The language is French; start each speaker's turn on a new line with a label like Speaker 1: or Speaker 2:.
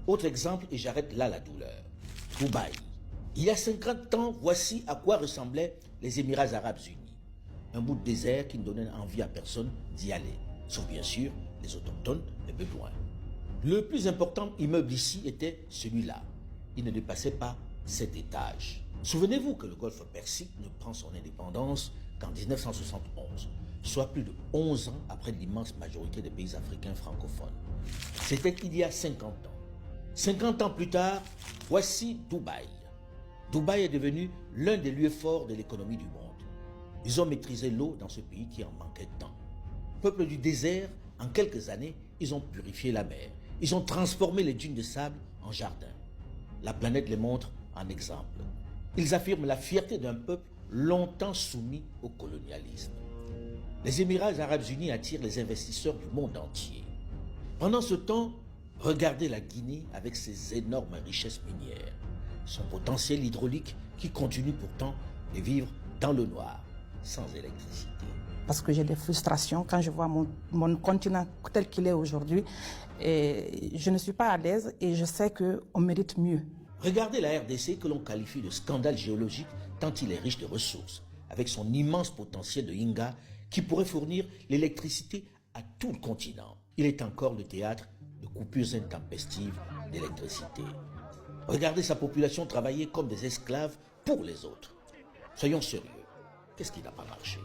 Speaker 1: Autre exemple, et j'arrête là la douleur. Dubaï. Il y a 50 ans, voici à quoi ressemblaient les Émirats Arabes Unis. Un bout de désert qui ne donnait envie à personne d'y aller, sauf bien sûr les autochtones, les bédouins. Le plus important immeuble ici était celui-là. Il ne dépassait pas 7 étages. Souvenez-vous que le golfe Persique ne prend son indépendance qu'en 1971, soit plus de 11 ans après l'immense majorité des pays africains francophones. C'était il y a 50 ans. 50 ans plus tard, voici Dubaï. Dubaï est devenu l'un des lieux forts de l'économie du monde. Ils ont maîtrisé l'eau dans ce pays qui en manquait tant. Peuple du désert, en quelques années, ils ont purifié la mer. Ils ont transformé les dunes de sable en jardins. La planète les montre en exemple. Ils affirment la fierté d'un peuple longtemps soumis au colonialisme. Les Émirats Arabes Unis attirent les investisseurs du monde entier. Pendant ce temps, regardez la Guinée avec ses énormes richesses minières, son potentiel hydraulique qui continue pourtant de vivre dans le noir, sans électricité.
Speaker 2: Parce que j'ai des frustrations quand je vois mon continent tel qu'il est aujourd'hui. Et je ne suis pas à l'aise et je sais qu'on mérite mieux.
Speaker 1: Regardez la RDC que l'on qualifie de scandale géologique tant il est riche de ressources, avec son immense potentiel de Inga qui pourrait fournir l'électricité à tout le continent. Il est encore le théâtre de coupures intempestives d'électricité. Regardez sa population travailler comme des esclaves pour les autres. Soyons sérieux, qu'est-ce qui n'a pas marché ?